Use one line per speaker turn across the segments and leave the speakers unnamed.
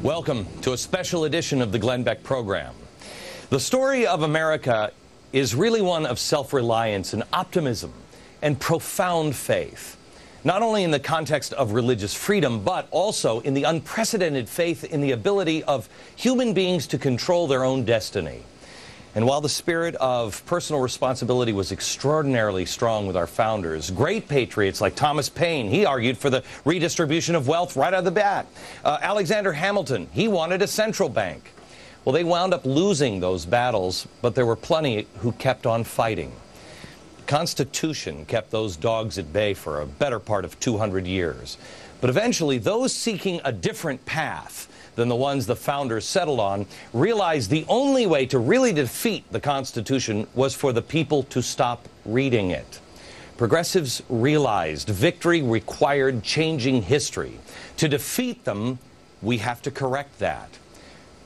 Welcome to a special edition of the Glenn Beck program. The story of America is really one of self-reliance and optimism and profound faith, not only in the context of religious freedom, but also in the unprecedented faith in the ability of human beings to control their own destiny. And while the spirit of personal responsibility was extraordinarily strong with our founders, great patriots like Thomas Paine, he argued for the redistribution of wealth right out of the bat. Alexander Hamilton, he wanted a central bank. Well, they wound up losing those battles, but there were plenty who kept on fighting. The Constitution kept those dogs at bay for a better part of 200 years. But eventually, those seeking a different path than the ones the founders settled on realized the only way to really defeat the Constitution was for the people to stop reading it. Progressives realized victory required changing history. To defeat them, we have to correct that.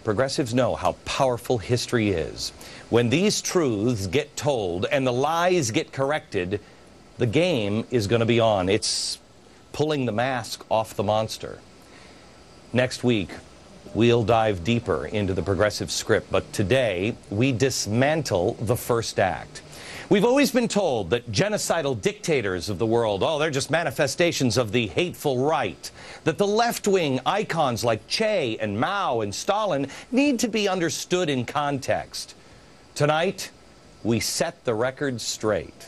Progressives know how powerful history is. When these truths get told and the lies get corrected, the game is going to be on. It's pulling the mask off the monster. Next week, we'll dive deeper into the progressive script, but today we dismantle the first act. We've always been told that genocidal dictators of the world, they're just manifestations of the hateful right, that the left-wing icons like Che and Mao and Stalin need to be understood in context. Tonight, we set the record straight.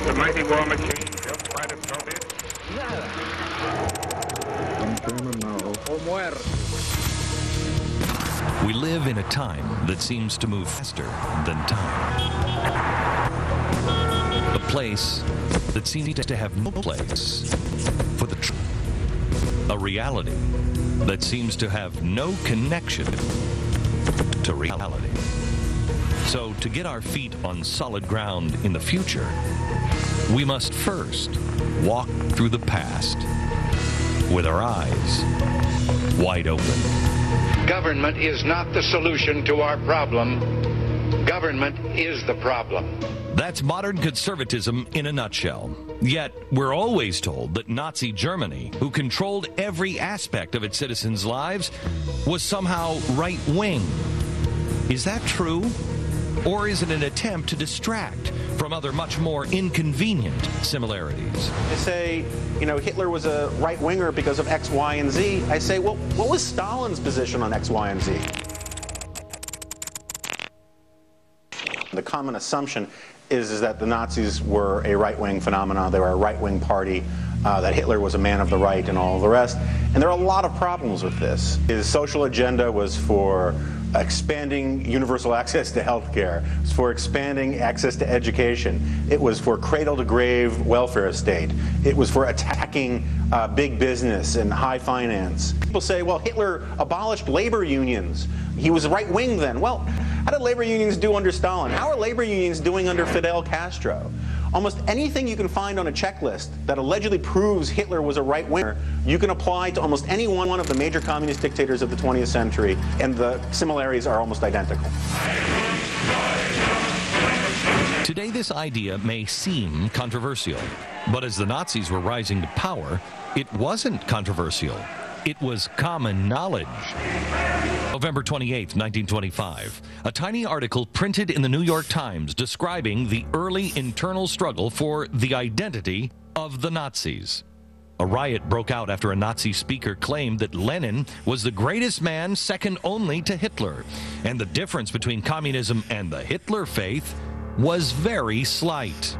The mighty war machine built by the Soviets.
We live in a time that seems to move faster than time. A place that seems to have no place for the truth. A reality that seems to have no connection to reality. So, to get our feet on solid ground in the future, we must first walk through the past with our eyes wide open.
Government is not the solution to our problem. Government is the problem.
That's modern conservatism in a nutshell. Yet, we're always told that Nazi Germany, who controlled every aspect of its citizens' lives, was somehow right-wing. Is that true? Or is it an attempt to distract from other much more inconvenient similarities?
They say, Hitler was a right-winger because of X, Y, and Z. I say, well, what was Stalin's position on X, Y, and Z? The common assumption is that the Nazis were a right-wing phenomenon. They were a right-wing party, that Hitler was a man of the right and all the rest. And there are a lot of problems with this. His social agenda was for expanding universal access to health care. It was for expanding access to education. It was for cradle-to-grave welfare state. It was for attacking big business and high finance. People say, well, Hitler abolished labor unions. He was right-wing then. Well, how did labor unions do under Stalin? How are labor unions doing under Fidel Castro? Almost anything you can find on a checklist that allegedly proves Hitler was a right-winger, you can apply to almost any one of the major communist dictators of the 20th century, and the similarities are almost identical.
Today, this idea may seem controversial, but as the Nazis were rising to power, it wasn't controversial. It was common knowledge. November 28, 1925, a tiny article printed in the New York Times describing the early internal struggle for the identity of the Nazis. A riot broke out after a Nazi speaker claimed that Lenin was the greatest man second only to Hitler, and the difference between communism and the Hitler faith was very slight.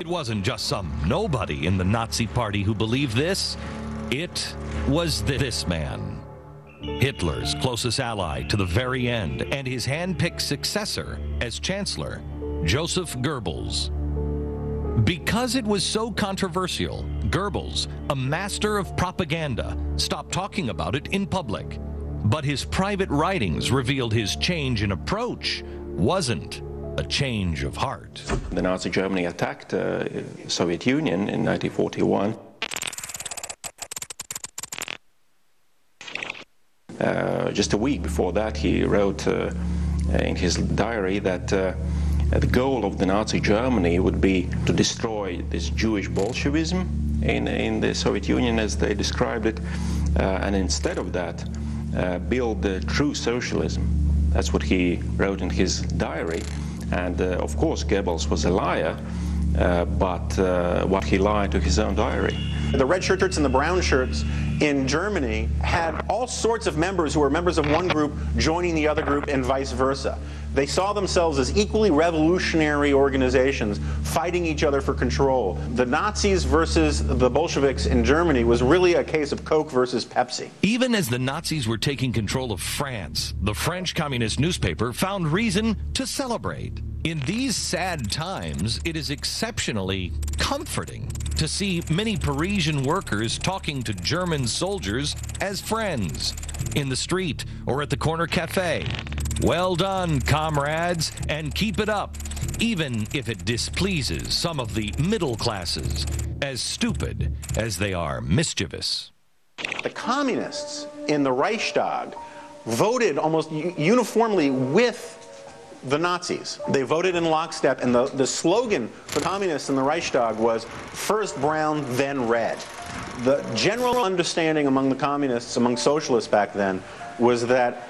It wasn't just some nobody in the Nazi party who believed this. It was this man, Hitler's closest ally to the very end, and his hand-picked successor as Chancellor, Joseph Goebbels. Because it was so controversial, Goebbels, a master of propaganda, stopped talking about it in public. But his private writings revealed his change in approach wasn't a change of heart.
The Nazi Germany attacked the Soviet Union in 1941. just a week before that, he wrote in his diary that the goal of the Nazi Germany would be to destroy this Jewish Bolshevism in the Soviet Union, as they described it, and instead of that, build true socialism. That's what he wrote in his diary. And of course, Goebbels was a liar, but what he lied to his own diary.
The red shirts and the brown shirts in Germany had all sorts of members who were members of one group joining the other group and vice versa. They saw themselves as equally revolutionary organizations fighting each other for control. The Nazis versus the Bolsheviks in Germany was really a case of Coke versus Pepsi.
Even as the Nazis were taking control of France, the French communist newspaper found reason to celebrate. In these sad times, it is exceptionally comforting to see many Parisian workers talking to German soldiers as friends in the street or at the corner cafe. Well done, comrades, and keep it up, even if it displeases some of the middle classes, as stupid as they are mischievous.
The communists in the Reichstag voted almost uniformly with the Nazis. They voted in lockstep, and the slogan for communists in the Reichstag was first brown, then red. The general understanding among the communists, among socialists back then, was that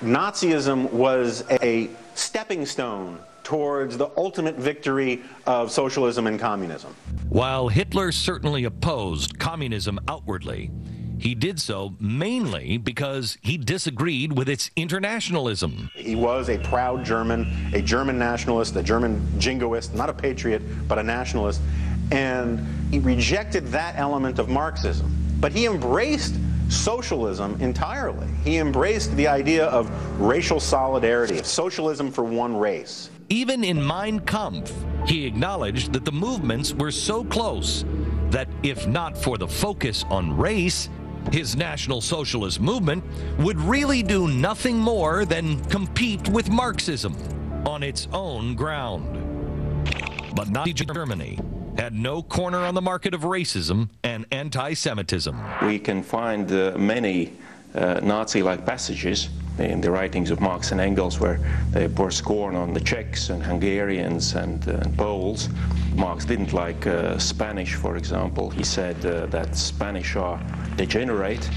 Nazism was a stepping stone towards the ultimate victory of socialism and communism.
While Hitler certainly opposed communism outwardly, he did so mainly because he disagreed with its internationalism.
He was a proud German, a German nationalist, a German jingoist, not a patriot, but a nationalist, and he rejected that element of Marxism. But he embraced socialism entirely. He embraced the idea of racial solidarity, socialism for one race.
Even in Mein Kampf, he acknowledged that the movements were so close that if not for the focus on race, his National Socialist movement would really do nothing more than compete with Marxism on its own ground. But Nazi Germany had no corner on the market of racism and anti-Semitism.
We can find many Nazi-like passages in the writings of Marx and Engels where they pour scorn on the Czechs and Hungarians and Poles. Marx didn't like Spanish, for example. He said that Spanish are degenerate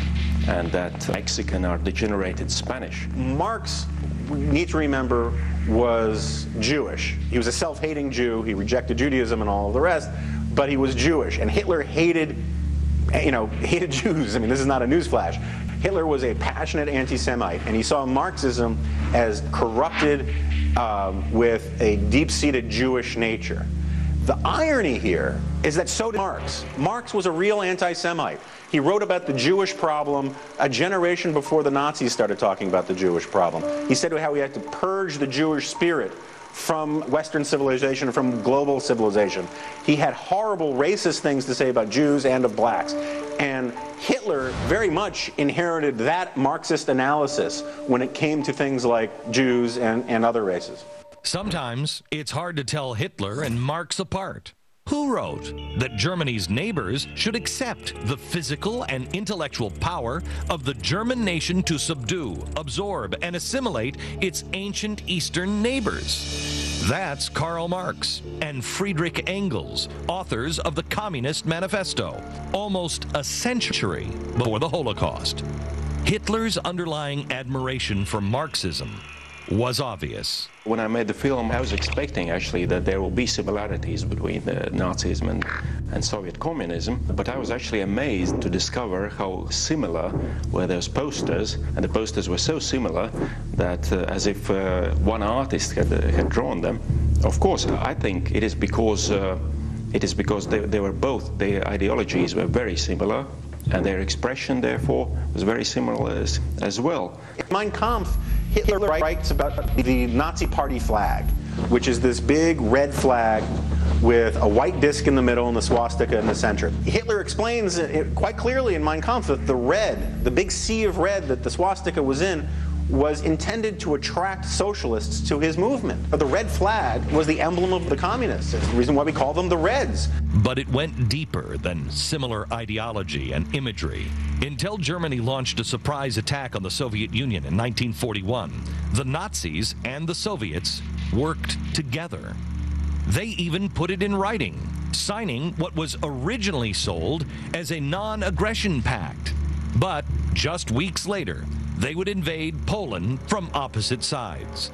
and that Mexican are degenerated Spanish.
Marx, we need to remember, was Jewish. He was a self-hating Jew. He rejected Judaism and all of the rest, but he was Jewish. And Hitler hated Jews. I mean, this is not a newsflash. Hitler was a passionate anti-Semite, and he saw Marxism as corrupted with a deep-seated Jewish nature. The irony here is that so did Marx. Marx was a real anti-Semite. He wrote about the Jewish problem a generation before the Nazis started talking about the Jewish problem. He said how we had to purge the Jewish spirit from Western civilization, from global civilization. He had horrible racist things to say about Jews and of blacks. And Hitler very much inherited that Marxist analysis when it came to things like Jews and other races.
Sometimes it's hard to tell Hitler and Marx apart. Who wrote that Germany's neighbors should accept the physical and intellectual power of the German nation to subdue, absorb, and assimilate its ancient Eastern neighbors? That's Karl Marx and Friedrich Engels, authors of the Communist Manifesto, almost a century before the Holocaust. Hitler's underlying admiration for Marxism was obvious.
When I made the film, I was expecting actually that there will be similarities between Nazism and Soviet communism, but I was actually amazed to discover how similar were those posters, and the posters were so similar that as if one artist had drawn them. Of course, I think it is because they were both, their ideologies were very similar, and their expression, therefore, was very similar as well.
Mein Kampf, Hitler writes about the Nazi party flag, which is this big red flag with a white disc in the middle and the swastika in the center. Hitler explains it quite clearly in Mein Kampf that the red, the big sea of red that the swastika was in, was intended to attract socialists to his movement. The red flag was the emblem of the communists. It's the reason why we call them the Reds.
But it went deeper than similar ideology and imagery. Until Germany launched a surprise attack on the Soviet Union in 1941, the Nazis and the Soviets worked together. They even put it in writing, signing what was originally sold as a non-aggression pact. But just weeks later, they would invade Poland from opposite sides.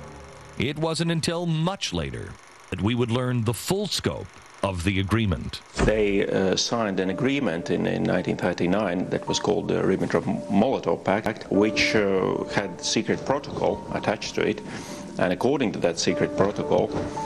It wasn't until much later that we would learn the full scope of the agreement.
They signed an agreement in 1939 that was called the Ribbentrop-Molotov Pact, which had secret protocol attached to it. And according to that secret protocol,